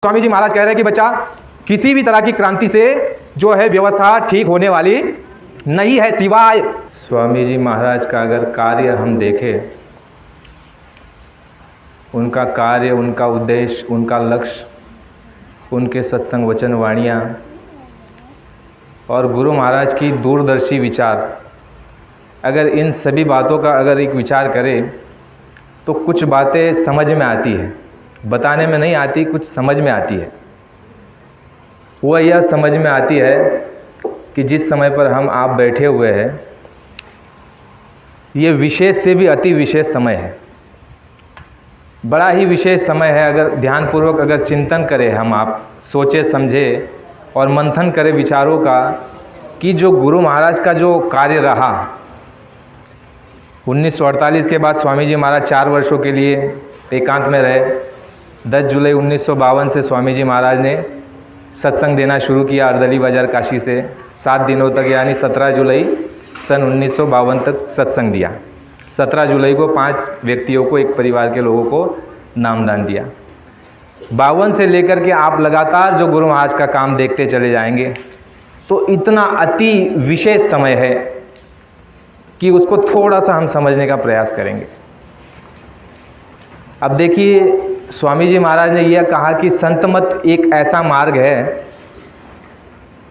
स्वामी जी महाराज कह रहे हैं कि बच्चा किसी भी तरह की क्रांति से जो है व्यवस्था ठीक होने वाली नहीं है सिवाय। स्वामी जी महाराज का अगर कार्य हम देखें, उनका कार्य, उनका उद्देश्य, उनका लक्ष्य, उनके सत्संग वचन वाणियाँ और गुरु महाराज की दूरदर्शी विचार, अगर इन सभी बातों का अगर एक विचार करें तो कुछ बातें समझ में आती है। बताने में नहीं आती, कुछ समझ में आती है। वह यह समझ में आती है कि जिस समय पर हम आप बैठे हुए हैं, ये विशेष से भी अति विशेष समय है, बड़ा ही विशेष समय है। अगर ध्यानपूर्वक अगर चिंतन करें, हम आप सोचे समझे और मंथन करें विचारों का कि जो गुरु महाराज का जो कार्य रहा, 1948 के बाद स्वामी जी महाराज 4 वर्षों के लिए एकांत में रहे। 10 जुलाई 1952 से स्वामी जी महाराज ने सत्संग देना शुरू किया अर्दली बाज़ार काशी से। 7 दिनों तक यानी 17 जुलाई सन 1952 तक सत्संग दिया। 17 जुलाई को 5 व्यक्तियों को, एक परिवार के लोगों को नामदान दिया। 52 से लेकर के आप लगातार जो गुरु महाराज का काम देखते चले जाएंगे तो इतना अति विशेष समय है कि उसको थोड़ा सा हम समझने का प्रयास करेंगे। अब देखिए, स्वामी जी महाराज ने यह कहा कि संत मत एक ऐसा मार्ग है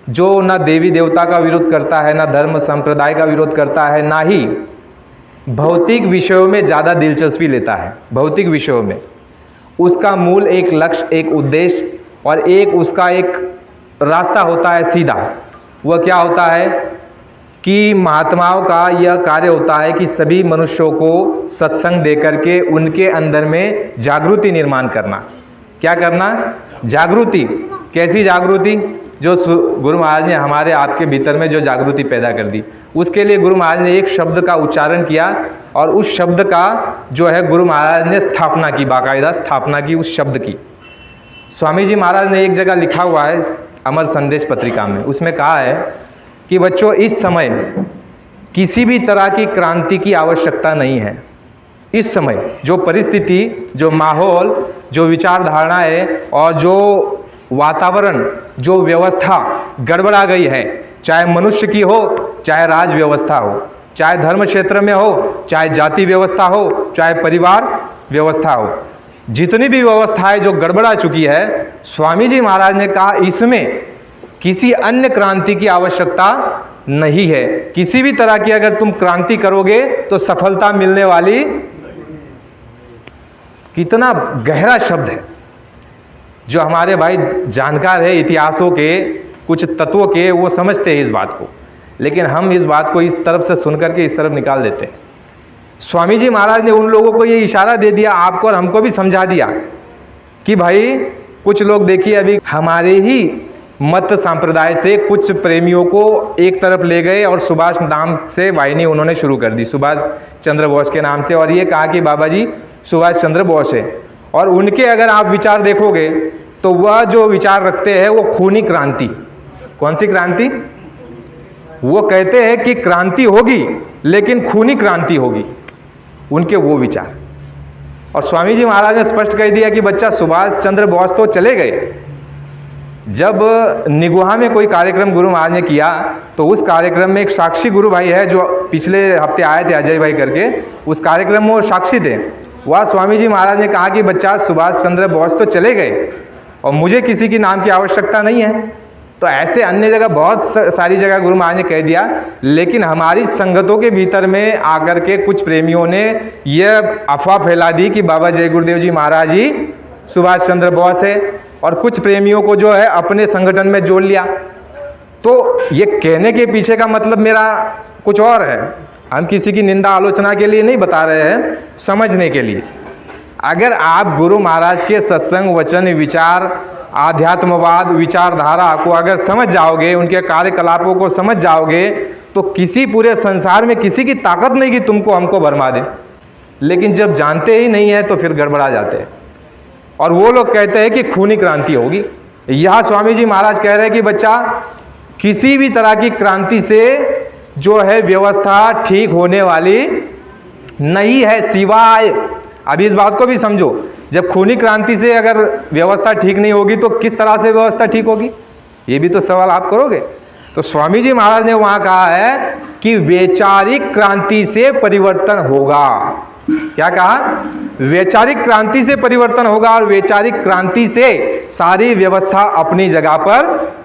जो ना देवी देवता का विरोध करता है, ना धर्म संप्रदाय का विरोध करता है, ना ही भौतिक विषयों में ज़्यादा दिलचस्पी लेता है। भौतिक विषयों में उसका मूल एक लक्ष्य, एक उद्देश्य और एक उसका एक रास्ता होता है सीधा। वह क्या होता है कि महात्माओं का यह कार्य होता है कि सभी मनुष्यों को सत्संग दे करके उनके अंदर में जागृति निर्माण करना। क्या करना? जागृति। कैसी जागृति? जो गुरु महाराज ने हमारे आपके भीतर में जो जागृति पैदा कर दी, उसके लिए गुरु महाराज ने एक शब्द का उच्चारण किया और उस शब्द का जो है गुरु महाराज ने स्थापना की, बाकायदा स्थापना की उस शब्द की। स्वामी जी महाराज ने एक जगह लिखा हुआ है अमर संदेश पत्रिका में, उसमें कहा है कि बच्चों, इस समय किसी भी तरह की क्रांति की आवश्यकता नहीं है। इस समय जो परिस्थिति, जो माहौल, जो विचारधारणाएं और जो वातावरण, जो व्यवस्था गड़बड़ा गई है, चाहे मनुष्य की हो, चाहे राज व्यवस्था हो, चाहे धर्म क्षेत्र में हो, चाहे जाति व्यवस्था हो, चाहे परिवार व्यवस्था हो, जितनी भी व्यवस्थाएं जो गड़बड़ा चुकी है, स्वामी जी महाराज ने कहा इसमें किसी अन्य क्रांति की आवश्यकता नहीं है। किसी भी तरह की अगर तुम क्रांति करोगे तो सफलता मिलने वाली। कितना गहरा शब्द है। जो हमारे भाई जानकार है इतिहासों के, कुछ तत्वों के, वो समझते हैं इस बात को, लेकिन हम इस बात को इस तरफ से सुन करके इस तरफ निकाल देते हैं। स्वामी जी महाराज ने उन लोगों को ये इशारा दे दिया, आपको और हमको भी समझा दिया कि भाई कुछ लोग देखिए अभी हमारे ही मत संप्रदाय से कुछ प्रेमियों को एक तरफ ले गए और सुभाष नाम से वाहिनी उन्होंने शुरू कर दी, सुभाष चंद्र बोस के नाम से, और ये कहा कि बाबा जी सुभाष चंद्र बोस है। और उनके अगर आप विचार देखोगे तो वह जो विचार रखते हैं वो खूनी क्रांति। कौन सी क्रांति? वो कहते हैं कि क्रांति होगी लेकिन खूनी क्रांति होगी, उनके वो विचार। और स्वामी जी महाराज ने स्पष्ट कह दिया कि बच्चा, सुभाष चंद्र बोस तो चले गए। जब निगुहा में कोई कार्यक्रम गुरु महाराज ने किया तो उस कार्यक्रम में एक साक्षी गुरु भाई है जो पिछले हफ्ते आए थे, अजय भाई करके, उस कार्यक्रम में वो साक्षी थे। वह स्वामी जी महाराज ने कहा कि बच्चा, सुभाष चंद्र बोस तो चले गए और मुझे किसी की नाम की आवश्यकता नहीं है। तो ऐसे अन्य जगह बहुत सारी जगह गुरु महाराज ने कह दिया, लेकिन हमारी संगतों के भीतर में आकर के कुछ प्रेमियों ने यह अफवाह फैला दी कि बाबा जय गुरुदेव जी महाराज ही सुभाष चंद्र बोस है, और कुछ प्रेमियों को जो है अपने संगठन में जोड़ लिया। तो ये कहने के पीछे का मतलब मेरा कुछ और है। हम किसी की निंदा आलोचना के लिए नहीं बता रहे हैं, समझने के लिए। अगर आप गुरु महाराज के सत्संग वचन विचार, आध्यात्मवाद विचारधारा को अगर समझ जाओगे, उनके कार्यकलापों को समझ जाओगे, तो किसी पूरे संसार में किसी की ताकत नहीं कि तुमको हमको भरमा दे। लेकिन जब जानते ही नहीं है तो फिर गड़बड़ा जाते हैं और वो लोग कहते हैं कि खूनी क्रांति होगी। यह स्वामी जी महाराज कह रहे हैं कि बच्चा, किसी भी तरह की क्रांति से जो है व्यवस्था ठीक होने वाली नहीं है सिवाय अभी इस बात को भी समझो, जब खूनी क्रांति से अगर व्यवस्था ठीक नहीं होगी तो किस तरह से व्यवस्था ठीक होगी, ये भी तो सवाल आप करोगे। तो स्वामी जी महाराज ने वहां कहा है कि वैचारिक क्रांति से परिवर्तन होगा। क्या कहा? वैचारिक क्रांति से परिवर्तन होगा और वैचारिक क्रांति से सारी व्यवस्था अपनी जगह पर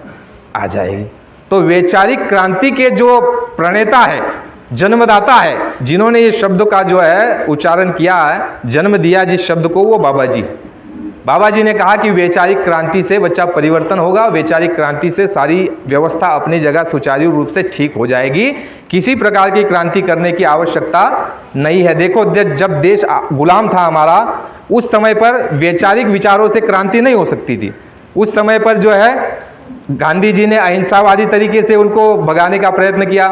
आ जाएगी। तो वैचारिक क्रांति के जो प्रणेता है, जन्मदाता है, जिन्होंने ये शब्द का जो है उच्चारण किया है, जन्म दिया जिस शब्द को, वो बाबा जी। बाबा जी ने कहा कि वैचारिक क्रांति से बच्चा परिवर्तन होगा, वैचारिक क्रांति से सारी व्यवस्था अपनी जगह सुचारू रूप से ठीक हो जाएगी, किसी प्रकार की क्रांति करने की आवश्यकता नहीं है। देखो, जब देश गुलाम था हमारा, उस समय पर वैचारिक विचारों से क्रांति नहीं हो सकती थी। उस समय पर जो है गांधी जी ने अहिंसावादी तरीके से उनको भगाने का प्रयत्न किया,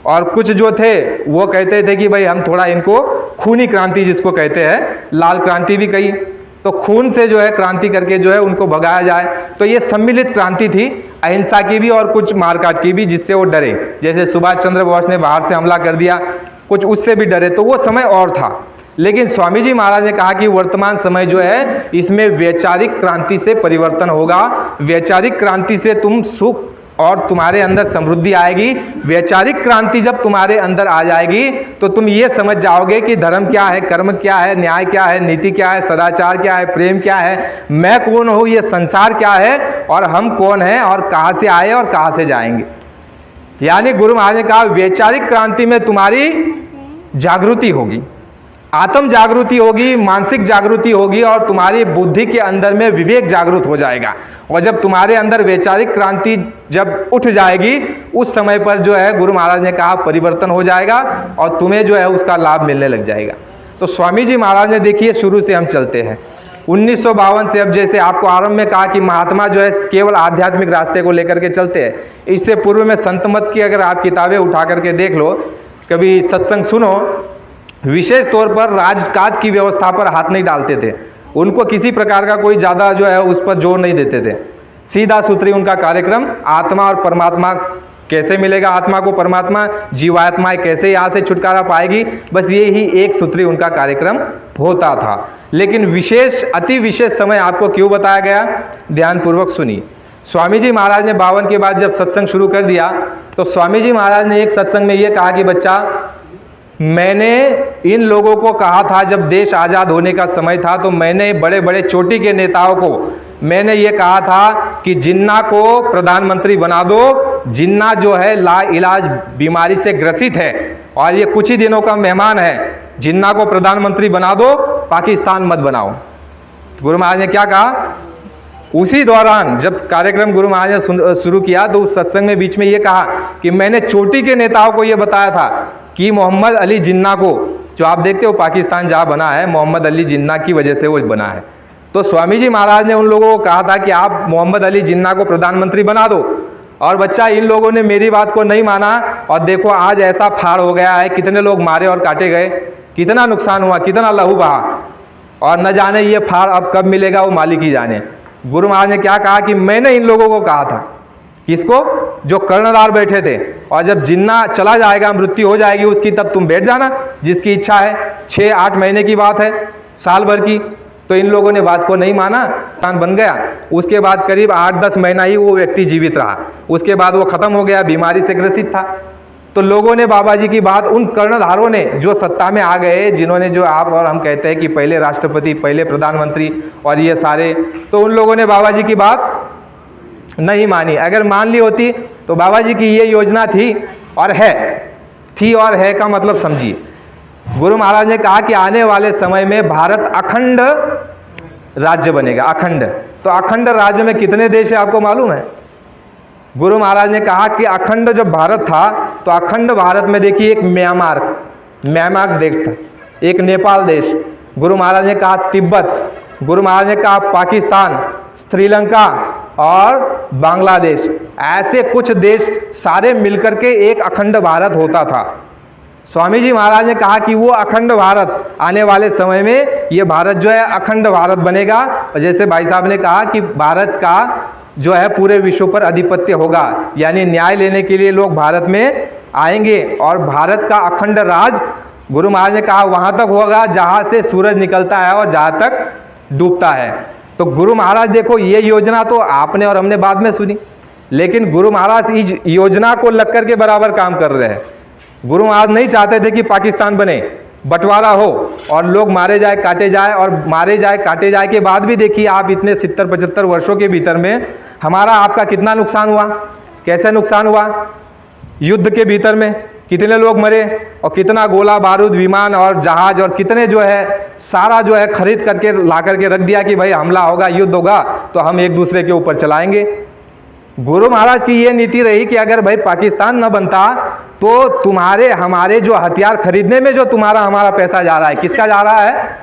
और कुछ जो थे वो कहते थे कि भाई हम थोड़ा इनको खूनी क्रांति जिसको कहते हैं, लाल क्रांति भी कही, तो खून से जो है क्रांति करके जो है उनको भगाया जाए। तो ये सम्मिलित क्रांति थी, अहिंसा की भी और कुछ मारकाट की भी, जिससे वो डरे। जैसे सुभाष चंद्र बोस ने बाहर से हमला कर दिया, कुछ उससे भी डरे, तो वो समय और था। लेकिन स्वामी जी महाराज ने कहा कि वर्तमान समय जो है इसमें वैचारिक क्रांति से परिवर्तन होगा। वैचारिक क्रांति से तुम सुख और तुम्हारे अंदर समृद्धि आएगी। वैचारिक क्रांति जब तुम्हारे अंदर आ जाएगी तो तुम ये समझ जाओगे कि धर्म क्या है, कर्म क्या है, न्याय क्या है, नीति क्या है, सदाचार क्या है, प्रेम क्या है, मैं कौन हूँ, ये संसार क्या है, और हम कौन हैं, और कहाँ से आए और कहाँ से जाएंगे। यानी गुरु महाराज ने कहा वैचारिक क्रांति में तुम्हारी जागृति होगी, आत्म जागृति होगी, मानसिक जागृति होगी, और तुम्हारी बुद्धि के अंदर में विवेक जागृत हो जाएगा। और जब तुम्हारे अंदर वैचारिक क्रांति जब उठ जाएगी, उस समय पर जो है गुरु महाराज ने कहा परिवर्तन हो जाएगा और तुम्हें जो है उसका लाभ मिलने लग जाएगा। तो स्वामी जी महाराज ने, देखिए शुरू से हम चलते हैं 1952 से। अब जैसे आपको आरंभ में कहा कि महात्मा जो है केवल आध्यात्मिक रास्ते को लेकर के चलते हैं, इससे पूर्व में संत मत की अगर आप किताबें उठा करके देख लो, कभी सत्संग सुनो, विशेष तौर पर राजकाज की व्यवस्था पर हाथ नहीं डालते थे। उनको किसी प्रकार का कोई ज़्यादा जो है उस पर जोर नहीं देते थे। सीधा सूत्री उनका कार्यक्रम, आत्मा और परमात्मा कैसे मिलेगा, आत्मा को परमात्मा, जीवात्माएं कैसे यहाँ से छुटकारा पाएगी, बस ये ही एक सूत्री उनका कार्यक्रम होता था। लेकिन विशेष, अति विशेष समय आपको क्यों बताया गया, ध्यानपूर्वक सुनिए। स्वामी जी महाराज ने 52 के बाद जब सत्संग शुरू कर दिया, तो स्वामी जी महाराज ने एक सत्संग में ये कहा कि बच्चा, मैंने इन लोगों को कहा था जब देश आज़ाद होने का समय था, तो मैंने बड़े बड़े चोटी के नेताओं को मैंने ये कहा था कि जिन्ना को प्रधानमंत्री बना दो। जिन्ना जो है ला इलाज बीमारी से ग्रसित है और ये कुछ ही दिनों का मेहमान है, जिन्ना को प्रधानमंत्री बना दो, पाकिस्तान मत बनाओ। गुरु महाराज ने क्या कहा, उसी दौरान जब कार्यक्रम गुरु महाराज ने शुरू किया, तो उस सत्संग में बीच में ये कहा कि मैंने चोटी के नेताओं को ये बताया था कि मोहम्मद अली जिन्ना को, जो आप देखते हो पाकिस्तान जहाँ बना है, मोहम्मद अली जिन्ना की वजह से वो बना है। तो स्वामी जी महाराज ने उन लोगों को कहा था कि आप मोहम्मद अली जिन्ना को प्रधानमंत्री बना दो, और बच्चा इन लोगों ने मेरी बात को नहीं माना, और देखो आज ऐसा फाड़ हो गया है, कितने लोग मारे और काटे गए, कितना नुकसान हुआ, कितना लहू बहा, और न जाने ये फाड़ अब कब मिलेगा वो मालिक ही जाने। गुरु महाराज ने क्या कहा कि मैंने इन लोगों को कहा था, किसको, जो कर्णधार बैठे थे, और जब जिन्ना चला जाएगा, मृत्यु हो जाएगी उसकी, तब तुम बैठ जाना, जिसकी इच्छा है। 6-8 महीने की बात है, साल भर की। तो इन लोगों ने बात को नहीं माना, स्थान बन गया। उसके बाद करीब 8-10 महीना ही वो व्यक्ति जीवित रहा, उसके बाद वो खत्म हो गया, बीमारी से ग्रसित था। तो लोगों ने बाबा जी की बात, उन कर्णधारों ने जो सत्ता में आ गए, जिन्होंने, जो आप और हम कहते हैं कि पहले राष्ट्रपति, पहले प्रधानमंत्री और ये सारे, तो उन लोगों ने बाबा जी की बात नहीं मानी। अगर मान ली होती तो बाबा जी की ये योजना थी और है, थी और है का मतलब समझिए। गुरु महाराज ने कहा कि आने वाले समय में भारत अखंड राज्य बनेगा, अखंड। तो अखंड राज्य में कितने देश है आपको मालूम है? गुरु महाराज ने कहा कि अखंड जब भारत था, तो अखंड भारत में देखिए एक म्यांमार देश था, एक नेपाल देश, गुरु महाराज ने कहा तिब्बत, गुरु महाराज ने कहा पाकिस्तान, श्रीलंका और बांग्लादेश, ऐसे कुछ देश सारे मिलकर के एक अखंड भारत होता था। स्वामी जी महाराज ने कहा कि वो अखंड भारत आने वाले समय में, ये भारत जो है अखंड भारत बनेगा। और जैसे भाई साहब ने कहा कि भारत का जो है पूरे विश्व पर आधिपत्य होगा, यानी न्याय लेने के लिए लोग भारत में आएंगे और भारत का अखंड राज गुरु महाराज ने कहा वहाँ तक होगा जहाँ से सूरज निकलता है और जहाँ तक डूबता है। तो गुरु महाराज देखो, ये योजना तो आपने और हमने बाद में सुनी, लेकिन गुरु महाराज इस योजना को लक्कर के बराबर काम कर रहे हैं। गुरु महाराज नहीं चाहते थे कि पाकिस्तान बने, बंटवारा हो और लोग मारे जाए काटे जाए, और मारे जाए काटे जाए के बाद भी देखिए आप इतने 70-75 वर्षों के भीतर में हमारा आपका कितना नुकसान हुआ, कैसे नुकसान हुआ। युद्ध के भीतर में कितने लोग मरे और कितना गोला बारूद, विमान और जहाज और कितने जो है सारा जो है खरीद करके ला करके रख दिया कि भाई हमला होगा, युद्ध होगा तो हम एक दूसरे के ऊपर चलाएंगे। गुरु महाराज की ये नीति रही कि अगर भाई पाकिस्तान न बनता तो तुम्हारे हमारे जो हथियार खरीदने में जो तुम्हारा हमारा पैसा जा रहा है, किसका जा रहा है?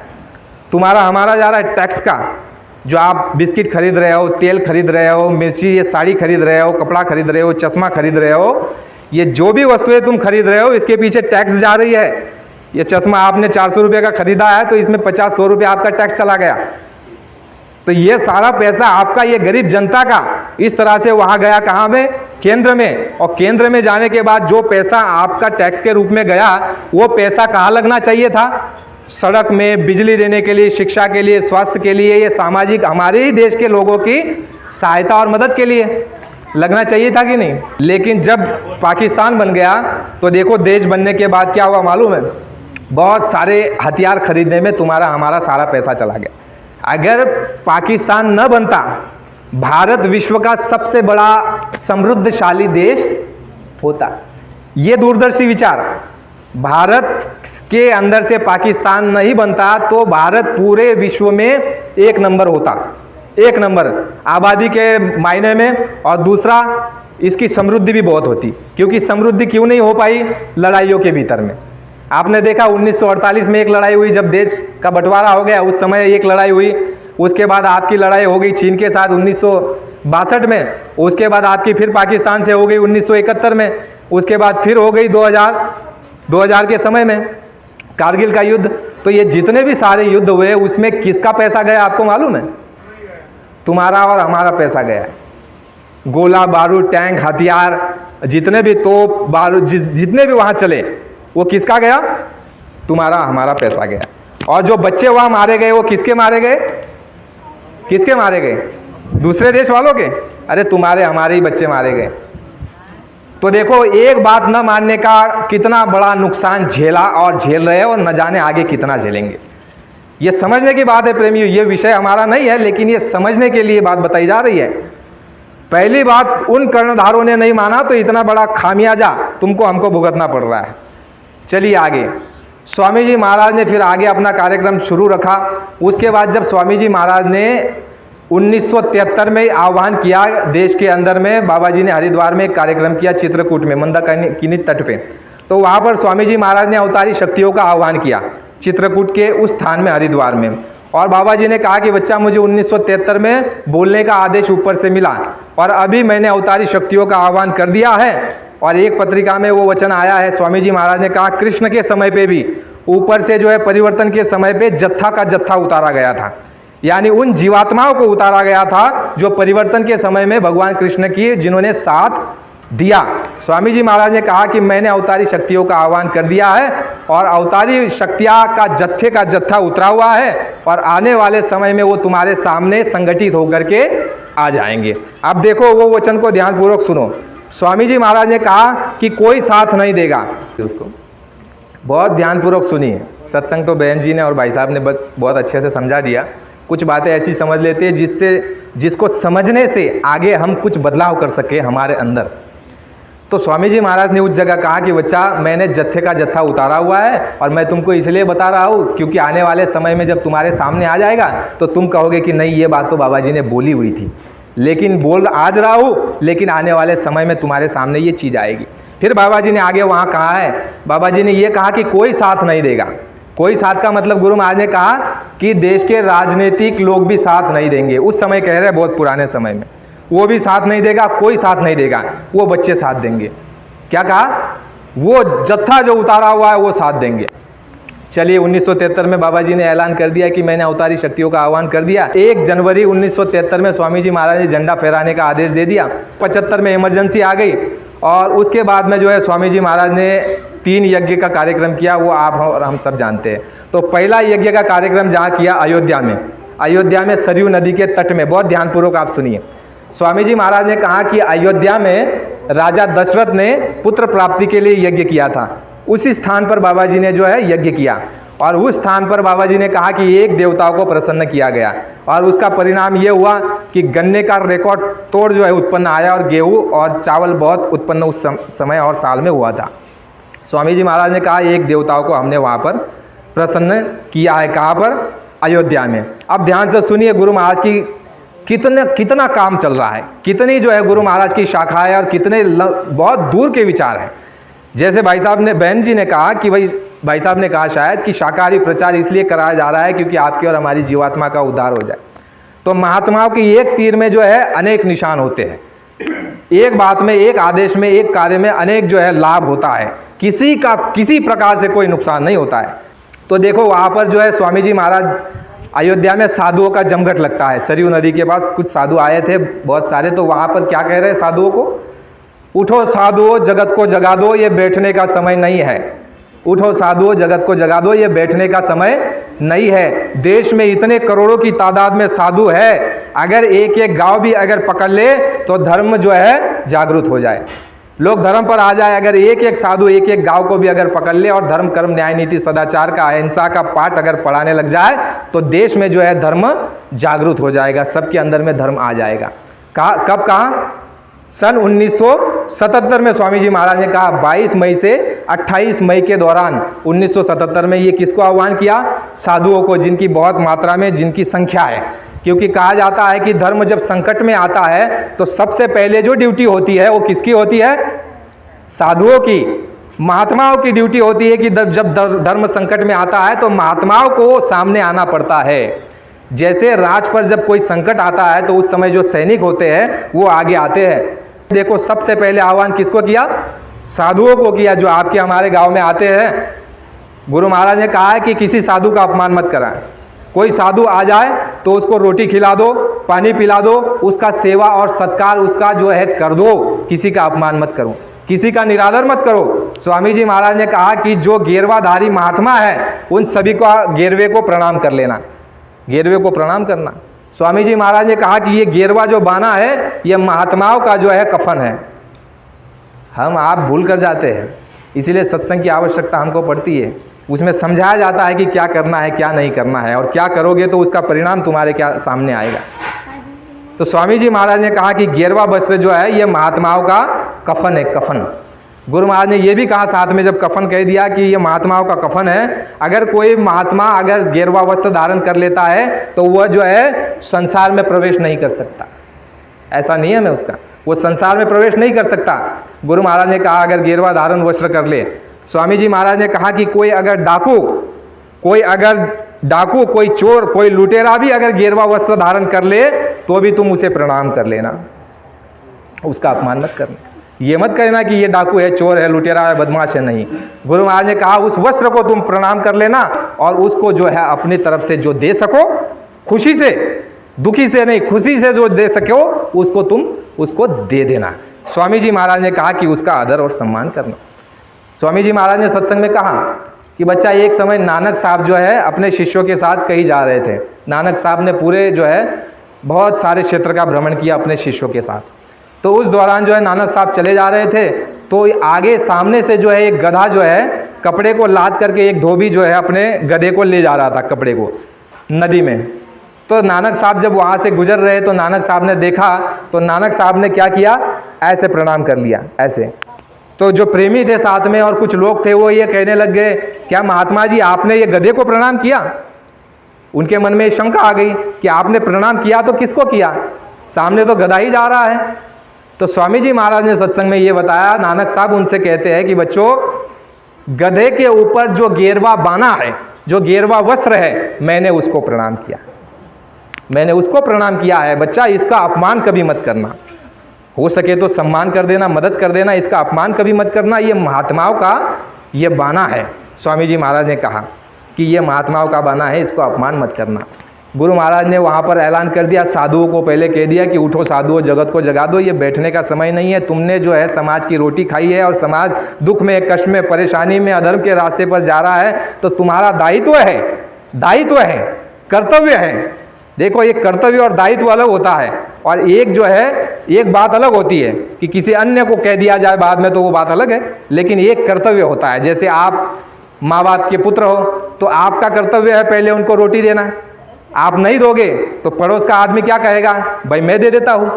तुम्हारा हमारा जा रहा है टैक्स का। जो आप बिस्किट खरीद रहे हो, तेल खरीद रहे हो, मिर्ची, ये साड़ी खरीद रहे हो, कपड़ा खरीद रहे हो, चश्मा खरीद रहे हो, ये जो भी वस्तुएं तुम खरीद रहे हो इसके पीछे टैक्स जा रही है। ये चश्मा आपने 400 रुपये का खरीदा है तो इसमें 50-100 रुपये आपका टैक्स चला गया। तो ये सारा पैसा आपका, ये गरीब जनता का इस तरह से वहाँ गया, कहाँ में? केंद्र में। और केंद्र में जाने के बाद जो पैसा आपका टैक्स के रूप में गया वो पैसा कहाँ लगना चाहिए था? सड़क में, बिजली देने के लिए, शिक्षा के लिए, स्वास्थ्य के लिए, ये सामाजिक हमारे ही देश के लोगों की सहायता और मदद के लिए लगना चाहिए था कि नहीं? लेकिन जब पाकिस्तान बन गया तो देखो देश बनने के बाद क्या हुआ मालूम है? बहुत सारे हथियार खरीदने में तुम्हारा हमारा सारा पैसा चला गया। अगर पाकिस्तान न बनता, भारत विश्व का सबसे बड़ा समृद्धशाली देश होता। ये दूरदर्शी विचार। भारत के अंदर से पाकिस्तान नहीं बनता तो भारत पूरे विश्व में एक नंबर होता, एक नंबर आबादी के मायने में, और दूसरा इसकी समृद्धि भी बहुत होती। क्योंकि समृद्धि क्यों नहीं हो पाई? लड़ाइयों के भीतर में। आपने देखा 1948 में एक लड़ाई हुई, जब देश का बंटवारा हो गया उस समय एक लड़ाई हुई। उसके बाद आपकी लड़ाई हो गई चीन के साथ 1962 में। उसके बाद आपकी फिर पाकिस्तान से हो गई 1971 में। उसके बाद फिर हो गई 2000 के समय में कारगिल का युद्ध। तो ये जितने भी सारे युद्ध हुए उसमें किसका पैसा गया आपको मालूम है? तुम्हारा और हमारा पैसा गया। गोला बारूद, टैंक, हथियार, जितने भी तोप बारूद जितने भी वहाँ चले वो किसका गया? तुम्हारा हमारा पैसा गया। और जो बच्चे वहाँ मारे गए वो किसके मारे गए? किसके मारे गए? दूसरे देश वालों के? अरे तुम्हारे हमारे ही बच्चे मारे गए। तो देखो एक बात न मानने का कितना बड़ा नुकसान झेला और झेल रहे हैं, और न जाने आगे कितना झेलेंगे। ये समझने की बात है प्रेमियों, ये विषय हमारा नहीं है, लेकिन ये समझने के लिए बात बताई जा रही है। पहली बात, उन कर्णधारों ने नहीं माना तो इतना बड़ा खामियाजा तुमको हमको भुगतना पड़ रहा है। चलिए आगे। स्वामी जी महाराज ने फिर आगे अपना कार्यक्रम शुरू रखा। उसके बाद जब स्वामी जी महाराज ने 1973 में आह्वान किया देश के अंदर में, बाबा जी ने हरिद्वार में एक कार्यक्रम किया चित्रकूट में, मंदाकिनी तट पे। तो वहाँ पर स्वामी जी महाराज ने अवतारी शक्तियों का आह्वान किया चित्रकूट के उस स्थान में, हरिद्वार में। और बाबा जी ने कहा कि बच्चा मुझे 1973 में बोलने का आदेश ऊपर से मिला और अभी मैंने अवतारी शक्तियों का आह्वान कर दिया है। और एक पत्रिका में वो वचन आया है, स्वामी जी महाराज ने कहा कृष्ण के समय पे भी ऊपर से जो है परिवर्तन के समय पे जत्था का जत्था उतारा गया था, यानी उन जीवात्माओं को उतारा गया था जो परिवर्तन के समय में भगवान कृष्ण की जिन्होंने साथ दिया। स्वामी जी महाराज ने कहा कि मैंने अवतारी शक्तियों का आह्वान कर दिया है और अवतारी शक्तियाँ का जत्था उतरा हुआ है और आने वाले समय में वो तुम्हारे सामने संगठित होकर के आ जाएंगे। अब देखो वो वचन को ध्यानपूर्वक सुनो। स्वामी जी महाराज ने कहा कि कोई साथ नहीं देगा। उसको बहुत ध्यानपूर्वक सुनिए। सत्संग तो बहन जी ने और भाई साहब ने बहुत अच्छे से समझा दिया। कुछ बातें ऐसी समझ लेते हैं जिसको समझने से आगे हम कुछ बदलाव कर सके हमारे अंदर। तो स्वामी जी महाराज ने उस जगह कहा कि बच्चा मैंने जत्थे का जत्था उतारा हुआ है और मैं तुमको इसलिए बता रहा हूँ क्योंकि आने वाले समय में जब तुम्हारे सामने आ जाएगा तो तुम कहोगे कि नहीं ये बात तो बाबा जी ने बोली हुई थी, लेकिन बोल आज रहा हूँ, लेकिन आने वाले समय में तुम्हारे सामने ये चीज़ आएगी। फिर बाबा जी ने आगे वहाँ कहा है, बाबा जी ने ये कहा कि कोई साथ नहीं देगा। कोई साथ का मतलब गुरु महाराज ने कहा कि देश के राजनीतिक लोग भी साथ नहीं देंगे। उस समय कह रहे बहुत पुराने समय में, वो भी साथ नहीं देगा, कोई साथ नहीं देगा, वो बच्चे साथ देंगे। क्या कहा? वो जत्था जो उतारा हुआ है वो साथ देंगे। चलिए 1973 में बाबा जी ने ऐलान कर दिया कि मैंने अवतारी शक्तियों का आह्वान कर दिया। 1 जनवरी 1973 में स्वामी जी महाराज ने झंडा फहराने का आदेश दे दिया। 75 में इमरजेंसी आ गई और उसके बाद में जो है स्वामी जी महाराज ने 3 यज्ञ का कार्यक्रम किया, वो आप और हम सब जानते हैं। तो पहला यज्ञ का कार्यक्रम जहाँ किया अयोध्या में सरयू नदी के तट में। बहुत ध्यानपूर्वक आप सुनिए। स्वामी जी महाराज ने कहा कि अयोध्या में राजा दशरथ ने पुत्र प्राप्ति के लिए यज्ञ किया था, उसी स्थान पर बाबा जी ने जो है यज्ञ किया, और उस स्थान पर बाबा जी ने कहा कि एक देवताओं को प्रसन्न किया गया, और उसका परिणाम ये हुआ कि गन्ने का रिकॉर्ड तोड़ जो है उत्पन्न आया, और गेहूँ और चावल बहुत उत्पन्न उस समय और साल में हुआ था। स्वामी जी महाराज ने कहा एक देवताओं को हमने वहाँ पर प्रसन्न किया है। कहाँ पर? अयोध्या में। अब ध्यान से सुनिए, गुरु महाराज की कितना काम चल रहा है, कितनी जो है गुरु महाराज की शाखा है, और कितने बहुत दूर के विचार हैं। जैसे भाई साहब ने, बहन जी ने कहा कि भाई साहब ने कहा शायद कि शाकाहारी प्रचार इसलिए कराया जा रहा है क्योंकि आपकी और हमारी जीवात्मा का उद्धार हो जाए। तो महात्माओं की एक तीर में जो है अनेक निशान होते हैं, एक बात में, एक आदेश में, एक कार्य में अनेक जो है लाभ होता है, किसी प्रकार से कोई नुकसान नहीं होता है। तो देखो वहाँ पर जो है स्वामी जी महाराज, अयोध्या में साधुओं का जमघट लगता है। सरयू नदी के पास कुछ साधु आए थे बहुत सारे, तो वहाँ पर क्या कह रहे हैं साधुओं को? उठो साधुओं, जगत को जगा दो, ये बैठने का समय नहीं है। उठो साधुओं, जगत को जगा दो, ये बैठने का समय नहीं है। देश में इतने करोड़ों की तादाद में साधु है, अगर एक एक गांव भी अगर पकड़ ले तो धर्म जो है जागृत हो जाए, लोग धर्म पर आ जाए। अगर एक एक साधु एक एक गांव को भी अगर पकड़ ले और धर्म कर्म न्याय नीति सदाचार का, अहिंसा का पाठ अगर पढ़ाने लग जाए तो देश में जो है धर्म जागृत हो जाएगा, सबके अंदर में धर्म आ जाएगा। कब कहा? सन 1977 में स्वामी जी महाराज ने कहा, 22 मई से 28 मई के दौरान 1977 में ये किसको आह्वान किया? साधुओं को, जिनकी बहुत मात्रा में, जिनकी संख्या है। क्योंकि कहा जाता है कि धर्म जब संकट में आता है तो सबसे पहले जो ड्यूटी होती है वो किसकी होती है? साधुओं की, महात्माओं की ड्यूटी होती है कि जब धर्म संकट में आता है तो महात्माओं को सामने आना पड़ता है। जैसे राज पर जब कोई संकट आता है तो उस समय जो सैनिक होते हैं वो आगे आते हैं। देखो सबसे पहले आह्वान किसको किया? साधुओं को किया, जो आपके हमारे गांव में आते हैं। गुरु महाराज ने कहा है कि किसी साधु का अपमान मत कराएं। कोई साधु आ जाए तो उसको रोटी खिला दो, पानी पिला दो, उसका सेवा और सत्कार उसका जो है कर दो, किसी का अपमान मत करो, किसी का निरादर मत करो। स्वामी जी महाराज ने कहा कि जो गेरवाधारी महात्मा है उन सभी को गेरवे को प्रणाम कर लेना, गेरवे को प्रणाम करना। स्वामी जी महाराज ने कहा कि ये गेरवा जो बाना है ये महात्माओं का जो है कफन है। हम आप भूल कर जाते हैं, इसीलिए सत्संग की आवश्यकता हमको पड़ती है। उसमें समझाया जाता है कि क्या करना है क्या नहीं करना है, और क्या करोगे तो उसका परिणाम तुम्हारे क्या सामने आएगा। तो स्वामी जी महाराज ने कहा कि गेरवा वस्त्र जो है ये महात्माओं का कफन है, कफन। गुरु महाराज ने ये भी कहा साथ में, जब कफन कह दिया कि ये महात्माओं का कफन है, अगर कोई महात्मा अगर गेरवा वस्त्र धारण कर लेता है तो वह जो है संसार में प्रवेश नहीं कर सकता, ऐसा नियम है उसका, वो संसार में प्रवेश नहीं कर सकता। गुरु महाराज ने कहा अगर गेरवा धारण वस्त्र कर ले। स्वामी जी महाराज ने कहा कि कोई अगर डाकू, कोई चोर, कोई लुटेरा भी अगर गेरवा वस्त्र धारण कर ले तो भी तुम उसे प्रणाम कर लेना, उसका अपमान मत करना। ये मत कहना कि ये डाकू है, चोर है, लुटेरा है, बदमाश है, नहीं। गुरु महाराज ने कहा उस वस्त्र को तुम प्रणाम कर लेना, और उसको जो है अपनी तरफ से जो दे सको, खुशी से, दुखी से नहीं, खुशी से जो दे सको उसको तुम उसको दे देना। स्वामी जी महाराज ने कहा कि उसका आदर और सम्मान करना। स्वामी जी महाराज ने सत्संग में कहा कि बच्चा, एक समय नानक साहब जो है अपने शिष्यों के साथ कहीं जा रहे थे। नानक साहब ने पूरे जो है बहुत सारे क्षेत्र का भ्रमण किया अपने शिष्यों के साथ। तो उस दौरान जो है नानक साहब चले जा रहे थे तो आगे सामने से जो है एक गधा जो है कपड़े को लाद करके, एक धोबी जो है अपने गधे को ले जा रहा था कपड़े को नदी में। तो नानक साहब जब वहाँ से गुजर रहे तो नानक साहब ने देखा, तो नानक साहब ने क्या किया? ऐसे प्रणाम कर लिया, ऐसे। तो जो प्रेमी थे साथ में और कुछ लोग थे वो ये कहने लग गए, क्या महात्मा जी आपने ये गधे को प्रणाम किया? उनके मन में शंका आ गई कि आपने प्रणाम किया तो किसको किया, सामने तो गधा ही जा रहा है। तो स्वामी जी महाराज ने सत्संग में ये बताया, नानक साहब उनसे कहते हैं कि बच्चों, गधे के ऊपर जो गेरवा बाना है, जो गेरवा वस्त्र है, मैंने उसको प्रणाम किया, मैंने उसको प्रणाम किया है। बच्चा, इसका अपमान कभी मत करना, हो सके तो सम्मान कर देना, मदद कर देना, इसका अपमान कभी मत करना। ये महात्माओं का ये बाना है। स्वामी जी महाराज ने कहा कि ये महात्माओं का बाना है, इसको अपमान मत करना। गुरु महाराज ने वहाँ पर ऐलान कर दिया, साधुओं को पहले कह दिया कि उठो साधुओं, जगत को जगा दो, ये बैठने का समय नहीं है। तुमने जो है समाज की रोटी खाई है और समाज दुख में, कष्ट में, परेशानी में, अधर्म के रास्ते पर जा रहा है, तो तुम्हारा दायित्व है, कर्तव्य है। देखो, एक कर्तव्य और दायित्व अलग होता है, और एक जो है, एक बात अलग होती है कि किसी अन्य को कह दिया जाए बाद में, तो वो बात अलग है, लेकिन एक कर्तव्य होता है। जैसे आप माँ बाप के पुत्र हो, तो आपका कर्तव्य है पहले उनको रोटी देना। आप नहीं दोगे तो पड़ोस का आदमी क्या कहेगा, भाई मैं दे देता हूँ,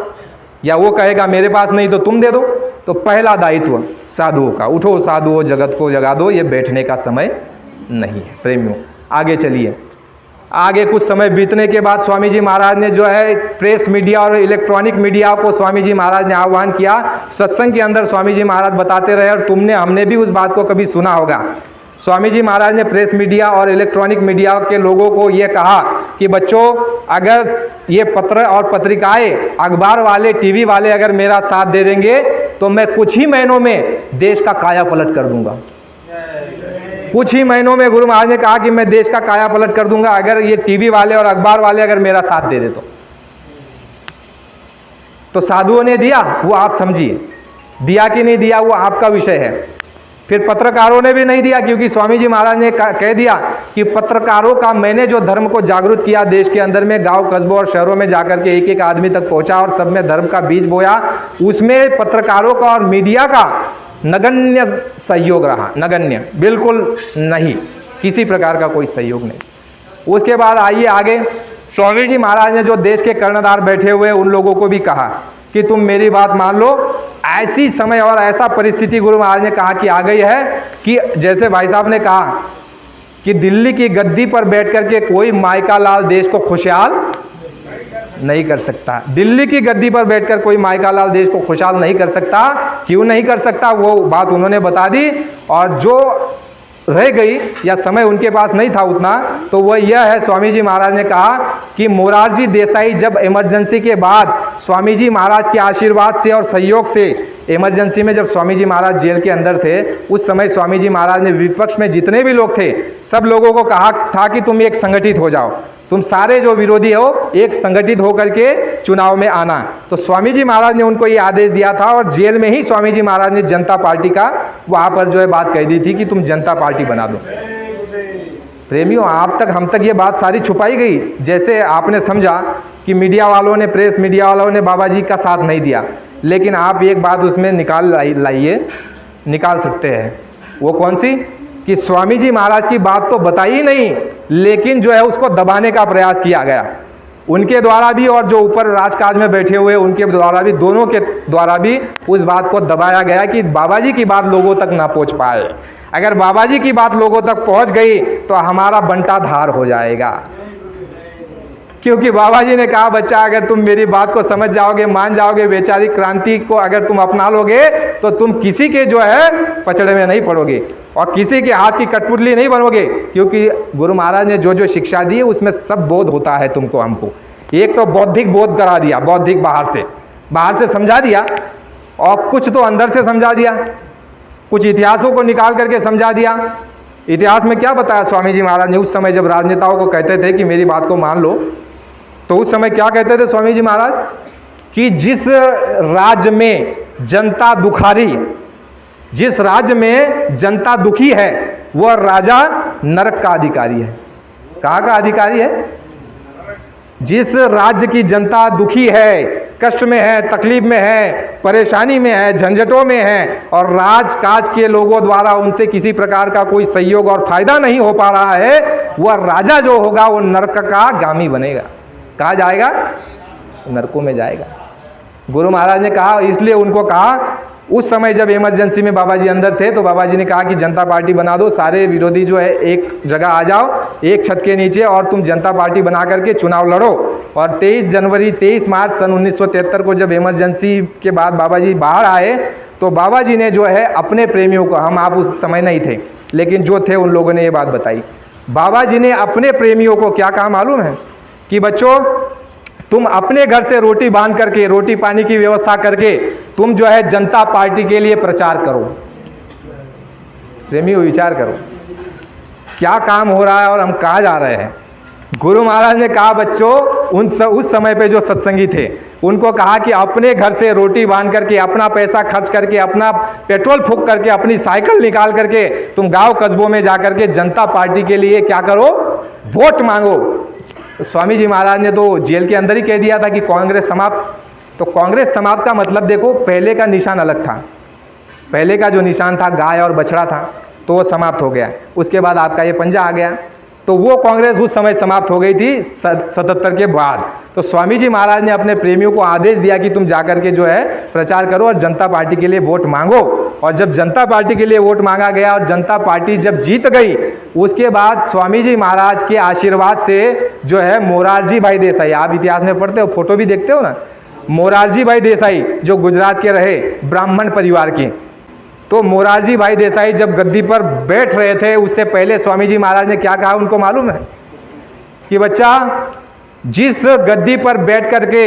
या वो कहेगा मेरे पास नहीं तो तुम दे दो। तो पहला दायित्व साधुओं का, उठो साधुओं, जगत को जगा दो, ये बैठने का समय नहीं है। प्रेमियों, आगे चलिए। आगे कुछ समय बीतने के बाद स्वामी जी महाराज ने जो है प्रेस मीडिया और इलेक्ट्रॉनिक मीडिया को स्वामी जी महाराज ने आह्वान किया। सत्संग के अंदर स्वामी जी महाराज बताते रहे, और हमने भी उस बात को कभी सुना होगा। स्वामी जी महाराज ने प्रेस मीडिया और इलेक्ट्रॉनिक मीडिया के लोगों को ये कहा कि बच्चों, अगर ये पत्र और पत्रिकाएं, अखबार वाले, टीवी वाले अगर मेरा साथ दे देंगे तो मैं कुछ ही महीनों में देश का काया पलट कर दूंगा। कुछ ही महीनों में गुरु महाराज ने कहा कि मैं देश का काया पलट कर दूंगा, अगर ये टीवी वाले और अखबार वाले अगर मेरा साथ दे दे तो साधुओं ने दिया, वो आप समझिए, दिया कि नहीं दिया वो आपका विषय है। फिर पत्रकारों ने भी नहीं दिया, क्योंकि स्वामी जी महाराज ने कह दिया कि पत्रकारों का, मैंने जो धर्म को जागृत किया देश के अंदर में, गांव कस्बों और शहरों में जाकर के एक एक आदमी तक पहुंचा और सब में धर्म का बीज बोया, उसमें पत्रकारों का और मीडिया का नगण्य सहयोग रहा। नगण्य, बिल्कुल नहीं, किसी प्रकार का कोई सहयोग नहीं। उसके बाद आइए आगे, स्वामी जी महाराज ने जो देश के कर्णधार बैठे हुए उन लोगों को भी कहा कि तुम मेरी बात मान लो। ऐसी समय और ऐसा परिस्थिति गुरु महाराज ने कहा कि आ गई है कि जैसे भाई साहब ने कहा कि दिल्ली की गद्दी पर बैठ करके कोई मायका लाल देश को खुशहाल नहीं कर सकता। दिल्ली की गद्दी पर बैठकर कोई मायका लाल देश को खुशहाल नहीं कर सकता। क्यों नहीं कर सकता, वो बात उन्होंने बता दी। और जो रह गई या समय उनके पास नहीं था उतना, तो वह यह है, स्वामी जी महाराज ने कहा कि मोरारजी देसाई जब इमरजेंसी के बाद स्वामी जी महाराज के आशीर्वाद से और सहयोग से, इमरजेंसी में जब स्वामी जी महाराज जेल के अंदर थे, उस समय स्वामी जी महाराज ने विपक्ष में जितने भी लोग थे सब लोगों को कहा था कि तुम एक संगठित हो जाओ, तुम सारे जो विरोधी हो एक संगठित होकर के चुनाव में आना। तो स्वामी जी महाराज ने उनको ये आदेश दिया था, और जेल में ही स्वामी जी महाराज ने जनता पार्टी का वहाँ पर जो है बात कह दी थी कि तुम जनता पार्टी बना दो। प्रेमियों, हम तक ये बात सारी छुपाई गई। जैसे आपने समझा कि मीडिया वालों ने, प्रेस मीडिया वालों ने बाबा जी का साथ नहीं दिया, लेकिन आप एक बात उसमें निकाल सकते हैं। वो कौन सी? कि स्वामी जी महाराज की बात तो बताई ही नहीं, लेकिन जो है उसको दबाने का प्रयास किया गया उनके द्वारा भी, और जो ऊपर राजकाज में बैठे हुए उनके द्वारा भी, दोनों के द्वारा भी उस बात को दबाया गया कि बाबा जी की बात लोगों तक ना पहुंच पाए। अगर बाबा जी की बात लोगों तक पहुंच गई तो हमारा बंटा धार हो जाएगा। क्योंकि बाबा जी ने कहा, बच्चा अगर तुम मेरी बात को समझ जाओगे, मान जाओगे, वैचारिक क्रांति को अगर तुम अपना लोगे, तो तुम किसी के जो है पचड़े में नहीं पड़ोगे और किसी के हाथ की कठपुतली नहीं बनोगे। क्योंकि गुरु महाराज ने जो जो शिक्षा दी है उसमें सब बोध होता है तुमको, हमको। एक तो बौद्धिक बोध करा दिया, बौद्धिक बाहर से समझा दिया, और कुछ तो अंदर से समझा दिया, कुछ इतिहासों को निकाल करके समझा दिया। इतिहास में क्या बताया स्वामी जी महाराज ने उस समय जब राजनेताओं को कहते थे कि मेरी बात को मान लो, तो उस समय क्या कहते थे स्वामी जी महाराज कि जिस राज्य में जनता दुखारी, जिस राज्य में जनता दुखी है, वह राजा नरक का अधिकारी है। कहाँ का अधिकारी है? जिस राज्य की जनता दुखी है, कष्ट में है, तकलीफ में है, परेशानी में है, झंझटों में है, और राजकाज के लोगों द्वारा उनसे किसी प्रकार का कोई सहयोग और फायदा नहीं हो पा रहा है, वह राजा जो होगा वो नरक का गामी बनेगा। कहाँ जाएगा? नरकों में जाएगा। गुरु महाराज ने कहा, इसलिए उनको कहा, उस समय जब इमरजेंसी में बाबा जी अंदर थे तो बाबा जी ने कहा कि जनता पार्टी बना दो, सारे विरोधी जो है एक जगह आ जाओ, एक छत के नीचे, और तुम जनता पार्टी बना करके चुनाव लड़ो। और 23 मार्च सन 1973 को जब इमरजेंसी के बाद बाबा जी बाहर आए, तो बाबा जी ने जो है अपने प्रेमियों को, आप उस समय नहीं थे, लेकिन जो थे उन लोगों ने ये बात बताई। बाबा जी ने अपने प्रेमियों को क्या कहा मालूम है? कि बच्चों, तुम अपने घर से रोटी बांध करके, रोटी पानी की व्यवस्था करके तुम जो है जनता पार्टी के लिए प्रचार करो। प्रेमियों, विचार करो क्या काम हो रहा है और हम कहाँ जा रहे हैं। गुरु महाराज ने कहा बच्चों, उस समय पे जो सत्संगी थे उनको कहा कि अपने घर से रोटी बांध करके, अपना पैसा खर्च करके, अपना पेट्रोल फूंक करके, अपनी साइकिल निकाल करके तुम गांव कस्बों में जाकर के जनता पार्टी के लिए क्या करो, वोट मांगो। तो स्वामी जी महाराज ने तो जेल के अंदर ही कह दिया था कि कांग्रेस समाप्त। तो कांग्रेस समाप्त का मतलब देखो, पहले का निशान अलग था। पहले का जो निशान था गाय और बछड़ा था, तो वो समाप्त हो गया। उसके बाद आपका ये पंजा आ गया, तो वो कांग्रेस उस समय समाप्त हो गई थी 77 के बाद। तो स्वामी जी महाराज ने अपने प्रेमियों को आदेश दिया कि तुम जाकर के जो है प्रचार करो और जनता पार्टी के लिए वोट मांगो। और जब जनता पार्टी के लिए वोट मांगा गया और जनता पार्टी जब जीत गई, उसके बाद स्वामी जी महाराज के आशीर्वाद से जो है मोरारजी भाई देसाई, आप इतिहास में पढ़ते हो, फोटो भी देखते हो ना, मोरारजी भाई देसाई जो गुजरात के रहे, ब्राह्मण परिवार के, तो मोरारजी भाई देसाई जब गद्दी पर बैठ रहे थे, उससे पहले स्वामी जी महाराज ने क्या कहा उनको मालूम है कि बच्चा, जिस गद्दी पर बैठ करके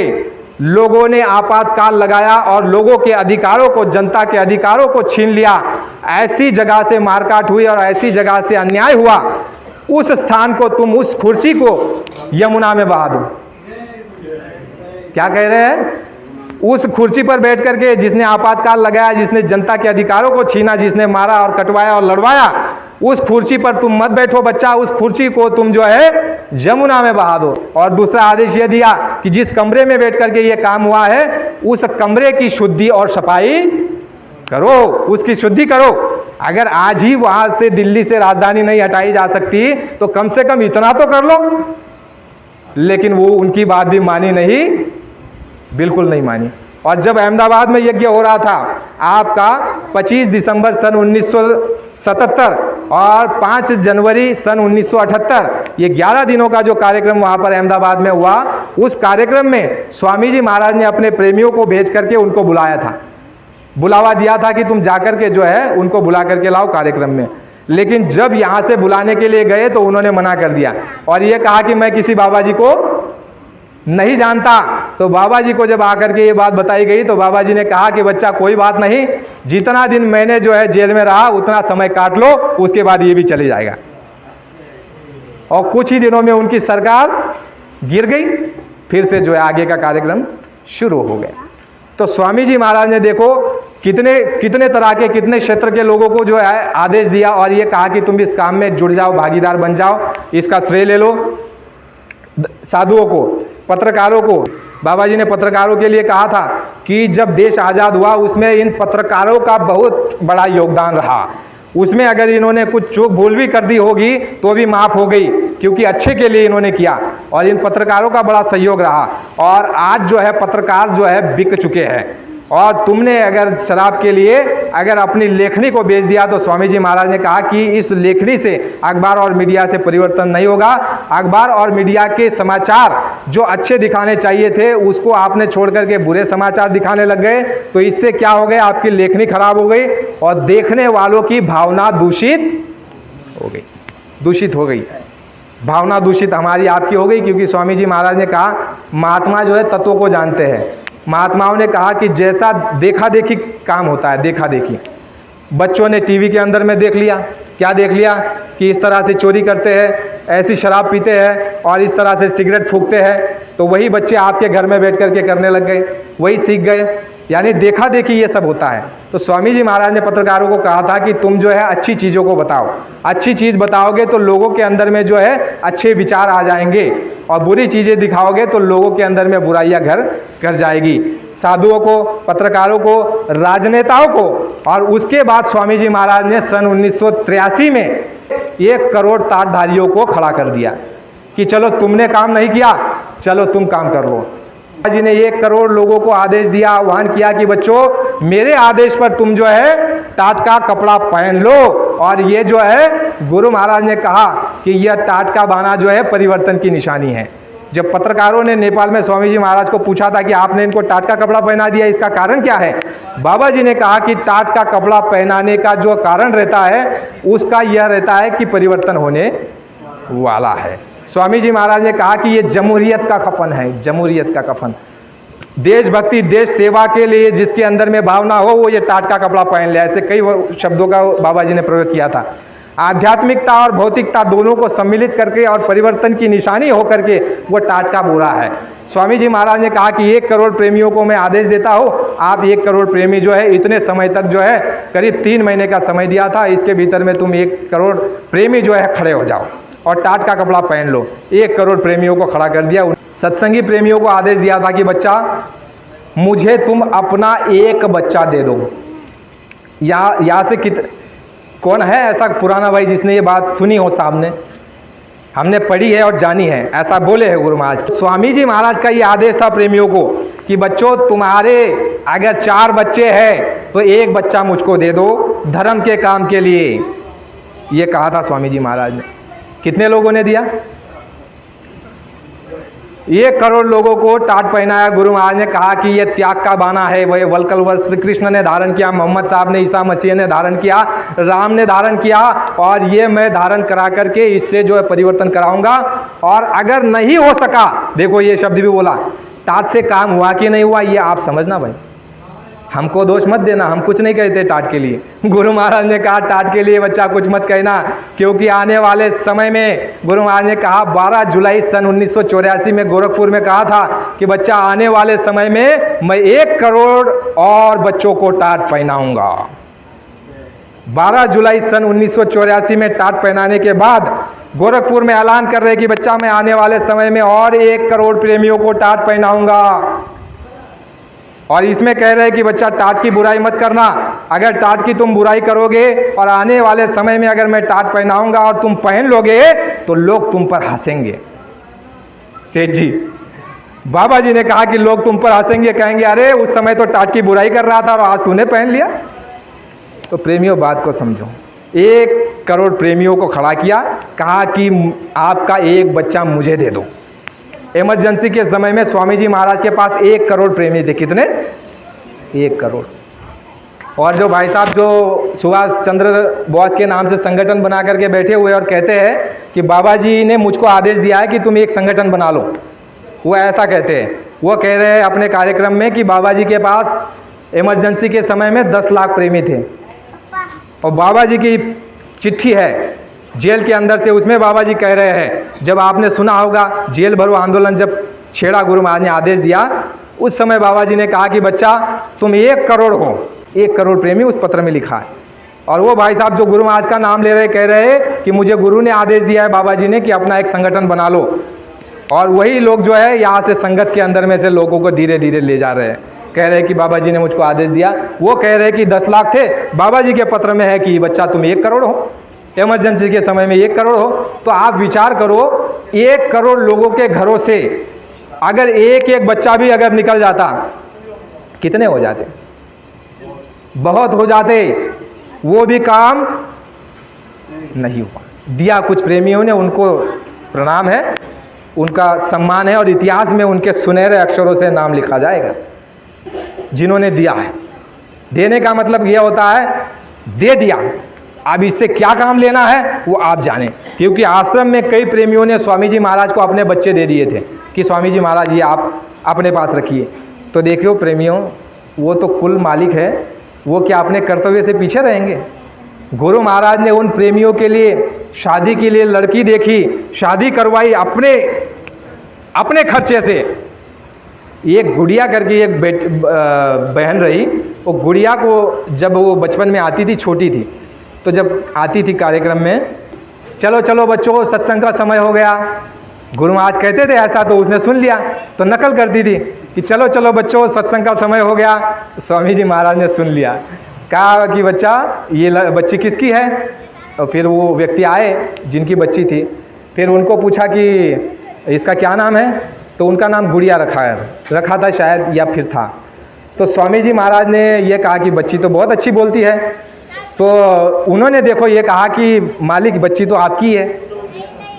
लोगों ने आपातकाल लगाया और लोगों के अधिकारों को, जनता के अधिकारों को छीन लिया, ऐसी जगह से मारकाट हुई और ऐसी जगह से अन्याय हुआ, उस स्थान को तुम, उस कुर्सी को यमुना में बहा दो। क्या कह रहे हैं? उस कुर्सी पर बैठ करके जिसने आपातकाल लगाया, जिसने जनता के अधिकारों को छीना, जिसने मारा और कटवाया और लड़वाया, उस कुर्सी पर तुम मत बैठो बच्चा, उस कुर्सी को तुम जो है यमुना में बहा दो। और दूसरा आदेश यह दिया कि जिस कमरे में बैठ करके ये काम हुआ है, उस कमरे की शुद्धि और सफाई करो, उसकी शुद्धि करो। अगर आज ही वहां से, दिल्ली से राजधानी नहीं हटाई जा सकती, तो कम से कम इतना तो कर लो। लेकिन वो उनकी बात भी मानी नहीं, बिल्कुल नहीं मानी। और जब अहमदाबाद में यज्ञ हो रहा था आपका 25 दिसंबर सन 1977 और 5 जनवरी सन 1978, ये 11 दिनों का जो कार्यक्रम वहाँ पर अहमदाबाद में हुआ, उस कार्यक्रम में स्वामी जी महाराज ने अपने प्रेमियों को भेज करके उनको बुलाया था, बुलावा दिया था कि तुम जाकर के जो है उनको बुला करके लाओ कार्यक्रम में। लेकिन जब यहाँ से बुलाने के लिए गए तो उन्होंने मना कर दिया और ये कहा कि मैं किसी बाबा जी को नहीं जानता। तो बाबा जी को जब आकर के ये बात बताई गई तो बाबा जी ने कहा कि बच्चा कोई बात नहीं, जितना दिन मैंने जो है जेल में रहा उतना समय काट लो, उसके बाद ये भी चले जाएगा। और कुछ ही दिनों में उनकी सरकार गिर गई, फिर से जो है आगे का कार्यक्रम शुरू हो गया। तो स्वामी जी महाराज ने देखो कितने तरह के, कितने क्षेत्र के लोगों को जो है आदेश दिया और ये कहा कि तुम इस काम में जुड़ जाओ, भागीदार बन जाओ, इसका श्रेय ले लो। साधुओं को, पत्रकारों को, बाबा जी ने पत्रकारों के लिए कहा था कि जब देश आज़ाद हुआ उसमें इन पत्रकारों का बहुत बड़ा योगदान रहा। उसमें अगर इन्होंने कुछ चूक भूल भी कर दी होगी तो भी माफ़ हो गई, क्योंकि अच्छे के लिए इन्होंने किया और इन पत्रकारों का बड़ा सहयोग रहा। और आज जो है पत्रकार जो है बिक चुके हैं और तुमने अगर शराब के लिए अगर अपनी लेखनी को बेच दिया तो स्वामी जी महाराज ने कहा कि इस लेखनी से अखबार और मीडिया से परिवर्तन नहीं होगा। अखबार और मीडिया के समाचार जो अच्छे दिखाने चाहिए थे उसको आपने छोड़ करके बुरे समाचार दिखाने लग गए, तो इससे क्या हो गया, आपकी लेखनी खराब हो गई और देखने वालों की भावना दूषित हो गई। भावना दूषित हमारी आपकी हो गई, क्योंकि स्वामी जी महाराज ने कहा महात्मा जो है तत्वों को जानते हैं। महात्माओं ने कहा कि जैसा देखा देखी काम होता है, देखा देखी, बच्चों ने टीवी के अंदर में देख लिया, क्या देख लिया कि इस तरह से चोरी करते हैं, ऐसी शराब पीते हैं और इस तरह से सिगरेट फूंकते हैं, तो वही बच्चे आपके घर में बैठ करके करने लग गए, वही सीख गए। यानी देखा देखी ये सब होता है। तो स्वामी जी महाराज ने पत्रकारों को कहा था कि तुम जो है अच्छी चीज़ों को बताओ, अच्छी चीज़ बताओगे तो लोगों के अंदर में जो है अच्छे विचार आ जाएंगे, और बुरी चीज़ें दिखाओगे तो लोगों के अंदर में बुराइयां घर कर जाएगी। साधुओं को, पत्रकारों को, राजनेताओं को। और उसके बाद स्वामी जी महाराज ने सन 1983 में 1 करोड़ ताटधारियों को खड़ा कर दिया कि चलो तुमने काम नहीं किया, चलो तुम काम कर लो। जी ने 1 करोड़ लोगों को आदेश दिया, आह्वान किया कि बच्चों मेरे आदेश पर तुम जो है टाट का कपड़ा पहन लो। और ये जो है गुरु महाराज ने कहा कि यह टाट का बाना जो है परिवर्तन की निशानी है। जब पत्रकारों ने नेपाल में स्वामी जी महाराज को पूछा था कि आपने इनको टाट का कपड़ा पहना दिया, इसका कारण क्या है, बाबा जी ने कहा कि टाट का कपड़ा पहनाने का जो कारण रहता है उसका यह रहता है कि परिवर्तन होने वाला है। स्वामी जी महाराज ने कहा कि ये जमहूरियत का कफन है, जमहूरियत का कफन। देशभक्ति, देश सेवा के लिए जिसके अंदर में भावना हो वो ये टाट का कपड़ा पहन ले, ऐसे कई शब्दों का बाबा जी ने प्रयोग किया था। आध्यात्मिकता और भौतिकता दोनों को सम्मिलित करके और परिवर्तन की निशानी होकर के वो टाट का बोरा है। स्वामी जी महाराज ने कहा कि 1 करोड़ प्रेमियों को मैं आदेश देता हूँ, आप 1 करोड़ प्रेमी जो है इतने समय तक जो है करीब 3 महीने का समय दिया था, इसके भीतर में तुम 1 करोड़ प्रेमी जो है खड़े हो जाओ और टाट का कपड़ा पहन लो। 1 करोड़ प्रेमियों को खड़ा कर दिया। सत्संगी प्रेमियों को आदेश दिया था कि बच्चा मुझे तुम अपना एक बच्चा दे दो। यहाँ से कौन है ऐसा पुराना भाई जिसने ये बात सुनी हो सामने? हमने पढ़ी है और जानी है, ऐसा बोले हैं गुरु महाराज। स्वामी जी महाराज का ये आदेश था प्रेमियों को कि बच्चों तुम्हारे अगर 4 बच्चे हैं तो 1 बच्चा मुझको दे दो धर्म के काम के लिए। ये कहा था स्वामी जी महाराज ने। कितने लोगों ने दिया? 1 करोड़ लोगों को टाट पहनाया। गुरु महाराज ने कहा कि ये त्याग का बाना है। वही वलकल वस्त्र कृष्ण ने धारण किया, मोहम्मद साहब ने, ईसा मसीह ने धारण किया, राम ने धारण किया, और ये मैं धारण करा करके इससे जो है परिवर्तन कराऊंगा। और अगर नहीं हो सका, देखो ये शब्द भी बोला, टाट से काम हुआ कि नहीं हुआ ये आप समझना भाई, हमको दोष मत देना, हम कुछ नहीं कहते टाट के लिए। गुरु महाराज ने कहा टाट के लिए बच्चा कुछ मत कहना, क्योंकि आने वाले समय में गुरु महाराज ने कहा 12 जुलाई सन 1984 में गोरखपुर में कहा था कि बच्चा आने वाले समय में मैं 1 करोड़ और बच्चों को टाट पहनाऊंगा। 12 जुलाई सन 1984 में टाट पहनाने के बाद गोरखपुर में ऐलान कर रहे कि बच्चा मैं आने वाले समय में और 1 करोड़ प्रेमियों को टाट पहनाऊंगा। और इसमें कह रहे हैं कि बच्चा टाट की बुराई मत करना, अगर टाट की तुम बुराई करोगे और आने वाले समय में अगर मैं टाट पहनाऊंगा और तुम पहन लोगे तो लोग तुम पर हंसेंगे। सेठ जी, बाबा जी ने कहा कि लोग तुम पर हंसेंगे, कहेंगे अरे उस समय तो टाट की बुराई कर रहा था और आज तूने पहन लिया। तो प्रेमियों बात को समझो, 1 करोड़ प्रेमियों को खड़ा किया, कहा कि आपका 1 बच्चा मुझे दे दो। इमरजेंसी के समय में स्वामी जी महाराज के पास 1 करोड़ प्रेमी थे। कितने? 1 करोड़। और जो भाई साहब जो सुभाष चंद्र बोस के नाम से संगठन बना करके बैठे हुए और कहते हैं कि बाबा जी ने मुझको आदेश दिया है कि तुम एक संगठन बना लो, वो ऐसा कहते हैं। वो कह रहे हैं अपने कार्यक्रम में कि बाबा जी के पास इमरजेंसी के समय में 10 लाख प्रेमी थे, और बाबा जी की चिट्ठी है जेल के अंदर से, उसमें बाबा जी कह रहे हैं, जब आपने सुना होगा जेल भरो आंदोलन जब छेड़ा, गुरु महाराज ने आदेश दिया, उस समय बाबा जी ने कहा कि बच्चा तुम 1 करोड़ हो। 1 करोड़ प्रेमी उस पत्र में लिखा है। और वो भाई साहब जो गुरु महाराज का नाम ले रहे, कह रहे हैं कि मुझे गुरु ने आदेश दिया है बाबा जी ने कि अपना एक संगठन बना लो। और वही लोग जो है यहाँ से संगत के अंदर में से लोगों को धीरे धीरे ले जा रहे हैं, कह रहे हैं कि बाबा जी ने मुझको आदेश दिया। वो कह रहे हैं कि 10 लाख थे, बाबा जी के पत्र में है कि बच्चा तुम 1 करोड़ हो, इमरजेंसी के समय में 1 करोड़ हो। तो आप विचार करो, 1 करोड़ लोगों के घरों से अगर एक बच्चा भी अगर निकल जाता, कितने हो जाते? बहुत हो जाते। वो भी काम नहीं हुआ। दिया कुछ प्रेमियों ने, उनको प्रणाम है, उनका सम्मान है, और इतिहास में उनके सुनहरे अक्षरों से नाम लिखा जाएगा जिन्होंने दिया है। देने का मतलब यह होता है दे दिया, अब इससे क्या काम लेना है वो आप जानें। क्योंकि आश्रम में कई प्रेमियों ने स्वामी जी महाराज को अपने बच्चे दे दिए थे कि स्वामी जी महाराज ये आप अपने पास रखिए। तो देखियो प्रेमियों, वो तो कुल मालिक है, वो क्या अपने कर्तव्य से पीछे रहेंगे? गुरु महाराज ने उन प्रेमियों के लिए शादी के लिए लड़की देखी, शादी करवाई अपने खर्चे से। एक गुड़िया करके एक बहन रही, वो गुड़िया को जब वो बचपन में आती थी, छोटी थी, तो जब आती थी कार्यक्रम में, चलो चलो बच्चों सत्संग का समय हो गया, गुरु महाराज कहते थे ऐसा, तो उसने सुन लिया तो नकल करती थी कि चलो चलो बच्चों सत्संग का समय हो गया। स्वामी जी महाराज ने सुन लिया, कहा कि बच्चा ये बच्ची किसकी है? और फिर वो व्यक्ति आए जिनकी बच्ची थी, फिर उनको पूछा कि इसका क्या नाम है? तो उनका नाम गुड़िया रखा था शायद, या फिर था। तो स्वामी जी महाराज ने ये कहा कि बच्ची तो बहुत अच्छी बोलती है। तो उन्होंने देखो ये कहा कि मालिक बच्ची तो आपकी है।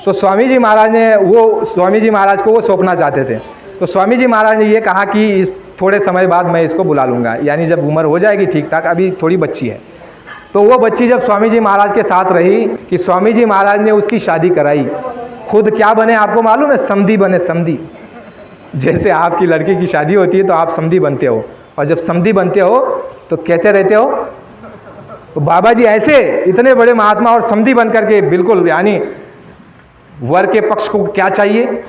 तो स्वामी जी महाराज को वो सौंपना चाहते थे। तो स्वामी जी महाराज ने ये कहा कि इस थोड़े समय बाद मैं इसको बुला लूँगा, यानी जब उम्र हो जाएगी ठीक ठाक, अभी थोड़ी बच्ची है। तो वो बच्ची जब स्वामी जी महाराज के साथ रही कि स्वामी जी महाराज ने उसकी शादी कराई, खुद क्या बने आपको मालूम है? समधी बने, समधी। जैसे आपकी लड़की की शादी होती है तो आप समधी बनते हो, और जब समधी बनते हो तो कैसे रहते हो? तो बाबा जी ऐसे इतने बड़े महात्मा और समधी बन करके बिल्कुल, यानी वर के पक्ष को क्या चाहिए,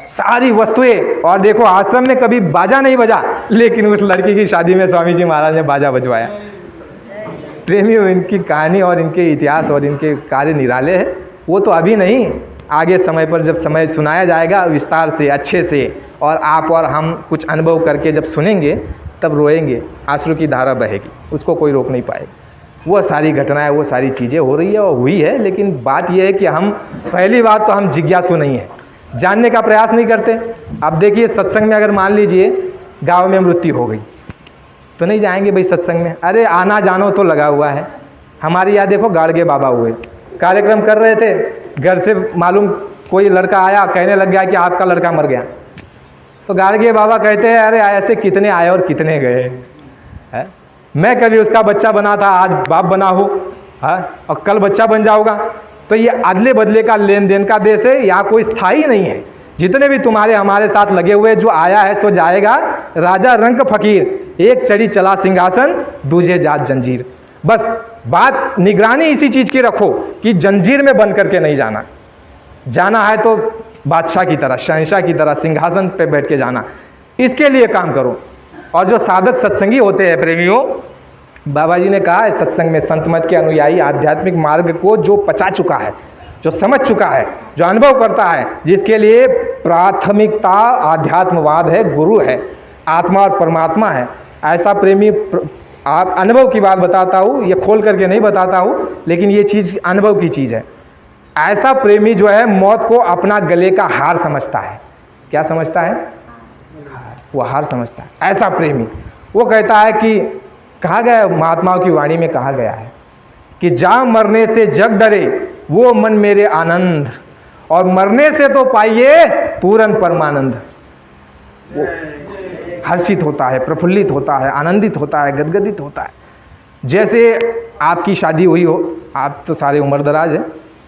सारी वस्तुएं। और देखो आश्रम ने कभी बाजा नहीं बजा, लेकिन उस लड़की की शादी में स्वामी जी महाराज ने बाजा बजवाया। प्रेमियों, इनकी कहानी और इनके इतिहास और इनके कार्य निराले हैं। वो तो अभी नहीं, आगे समय पर जब समय सुनाया जाएगा विस्तार से, अच्छे से, और आप और हम कुछ अनुभव करके जब सुनेंगे तब रोएंगे, आंसू की धारा बहेगी, उसको कोई रोक नहीं पाएगा। वो सारी घटनाएं, वो सारी चीज़ें हो रही है और हुई है। लेकिन बात यह है कि हम, पहली बात तो हम जिज्ञासु नहीं है, जानने का प्रयास नहीं करते। अब देखिए सत्संग में अगर मान लीजिए गाँव में मृत्यु हो गई तो नहीं जाएंगे भाई सत्संग में, अरे आना जानो तो लगा हुआ है। हमारे यहाँ देखो गाड़गे बाबा हुए, कार्यक्रम कर रहे थे, घर से मालूम कोई लड़का आया, कहने लग गया कि आपका लड़का मर गया। तो गाड़गे बाबा कहते हैं अरे ऐसे कितने आए और कितने गए है, मैं कभी उसका बच्चा बना था, आज बाप बना हूँ, और कल बच्चा बन जाऊँगा। तो ये अदले बदले का लेन देन का देश है, यहाँ कोई स्थायी नहीं है। जितने भी तुम्हारे हमारे साथ लगे हुए, जो आया है सो जाएगा। राजा रंक फकीर, एक चढ़ी चला सिंहासन, दूजे जात जंजीर। बस बात निगरानी इसी चीज़ की रखो कि जंजीर में बन करके नहीं जाना, जाना है तो बादशाह की तरह, शहंशाह की तरह सिंहासन पे बैठ के जाना। इसके लिए काम करो। और जो साधक सत्संगी होते हैं प्रेमियों, बाबा जी ने कहा है सत्संग में, संत मत के अनुयायी आध्यात्मिक मार्ग को जो पचा चुका है, जो समझ चुका है, जो अनुभव करता है, जिसके लिए प्राथमिकता आध्यात्मवाद है, गुरु है, आत्मा और परमात्मा है, ऐसा प्रेमी, आप अनुभव की बात बताता हूँ, ये खोल करके नहीं बताता हूँ, लेकिन ये चीज़ अनुभव की चीज़ है। ऐसा प्रेमी जो है मौत को अपना गले का हार समझता है। क्या समझता है? वो हार समझता है। ऐसा प्रेमी वो कहता है कि, कहा गया है महात्माओं की वाणी में, कहा गया है कि जा मरने से जग डरे वो मन मेरे आनंद, और मरने से तो पाइए पूर्ण परमानंद। वो हर्षित होता है, प्रफुल्लित होता है, आनंदित होता है, गदगदित होता है। जैसे आपकी शादी हुई हो, आप तो सारे उम्रदराज हैं,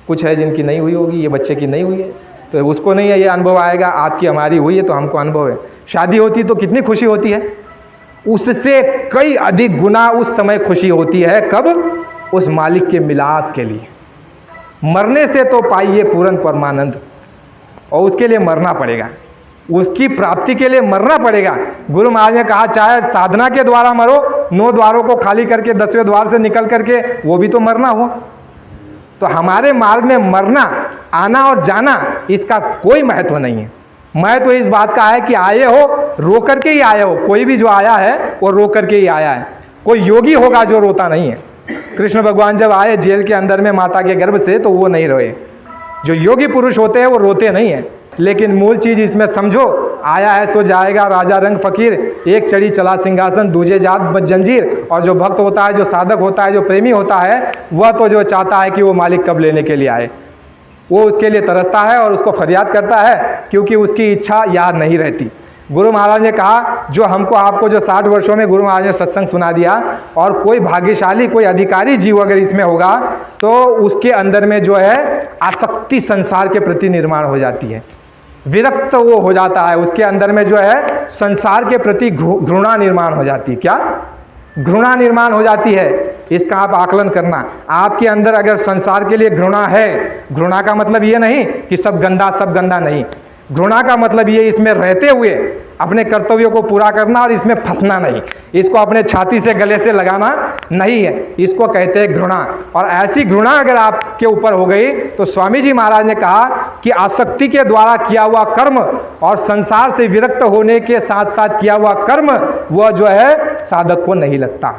कुछ है जिनकी नहीं हुई होगी, ये बच्चे की नहीं हुई है तो उसको नहीं है ये अनुभव आएगा, आपकी हमारी हुई है तो हमको अनुभव है। शादी होती तो कितनी खुशी होती है, उससे कई अधिक गुना उस समय खुशी होती है। कब? उस मालिक के मिलाप के लिए। मरने से तो पाइए पूर्ण परमानंद, और उसके लिए मरना पड़ेगा, उसकी प्राप्ति के लिए मरना पड़ेगा। गुरु महाराज ने कहा चाहे साधना के द्वारा मरो, 9 द्वारों को खाली करके 10वें द्वार से निकल करके, वो भी तो मरना हो। तो हमारे मार्ग में मरना, आना और जाना, इसका कोई महत्व नहीं है। महत्व इस बात का है कि आए हो रो करके ही आए हो। कोई भी जो आया है वो रो करके ही आया है। कोई योगी होगा जो रोता नहीं है। कृष्ण भगवान जब आए जेल के अंदर में माता के गर्भ से, तो वो नहीं रोए। जो योगी पुरुष होते हैं वो रोते नहीं हैं। लेकिन मूल चीज़ इसमें समझो, आया है सो जाएगा, राजा रंग फकीर, एक चढ़ी चला सिंहासन, दूजे जात जंजीर। और जो भक्त होता है, जो साधक होता है, जो प्रेमी होता है, वह तो जो चाहता है कि वो मालिक कब लेने के लिए आए, वो उसके लिए तरसता है और उसको फरियाद करता है, क्योंकि उसकी इच्छा याद नहीं रहती। गुरु महाराज ने कहा, जो हमको आपको जो 60 वर्षों में गुरु महाराज ने सत्संग सुना दिया, और कोई भाग्यशाली, कोई अधिकारी जीव अगर इसमें होगा, तो उसके अंदर में जो है आसक्ति संसार के प्रति निर्माण हो जाती है, विरक्त वो हो जाता है, उसके अंदर में जो है संसार के प्रति घृणा निर्माण हो जाती है। क्या? घृणा निर्माण हो जाती है। इसका आप आकलन करना। आपके अंदर अगर संसार के लिए घृणा है, घृणा का मतलब ये नहीं कि सब गंदा नहीं, घृणा का मतलब ये इसमें रहते हुए अपने कर्तव्यों को पूरा करना और इसमें फंसना नहीं, इसको अपने छाती से गले से लगाना नहीं है, इसको कहते हैं घृणा। और ऐसी घृणा अगर आपके ऊपर हो गई, तो स्वामी जी महाराज ने कहा कि आसक्ति के द्वारा किया हुआ कर्म और संसार से विरक्त होने के साथ साथ किया हुआ कर्म, वह जो है साधक को नहीं लगता।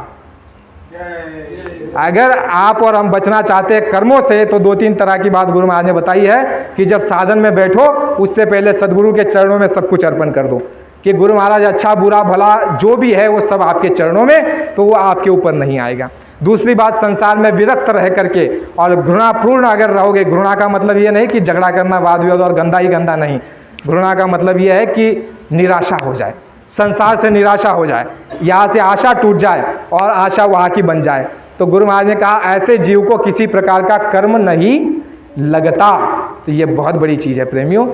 अगर आप और हम बचना चाहते हैं कर्मों से, तो 2-3 तरह की बात गुरु महाराज ने बताई है कि जब साधन में बैठो, उससे पहले सदगुरु के चरणों में सब कुछ अर्पण कर दो कि गुरु महाराज अच्छा बुरा भला जो भी है वो सब आपके चरणों में, तो वो आपके ऊपर नहीं आएगा। दूसरी बात, संसार में विरक्त रह करके और घृणापूर्ण अगर रहोगे, घृणा का मतलब ये नहीं कि झगड़ा करना, वाद विवाद और गंदा ही गंदा नहीं, घृणा का मतलब ये है कि निराशा हो जाए, संसार से निराशा हो जाए, यहाँ से आशा टूट जाए और आशा वहाँ की बन जाए। तो गुरु महाराज ने कहा ऐसे जीव को किसी प्रकार का कर्म नहीं लगता। तो ये बहुत बड़ी चीज़ है प्रेमियों।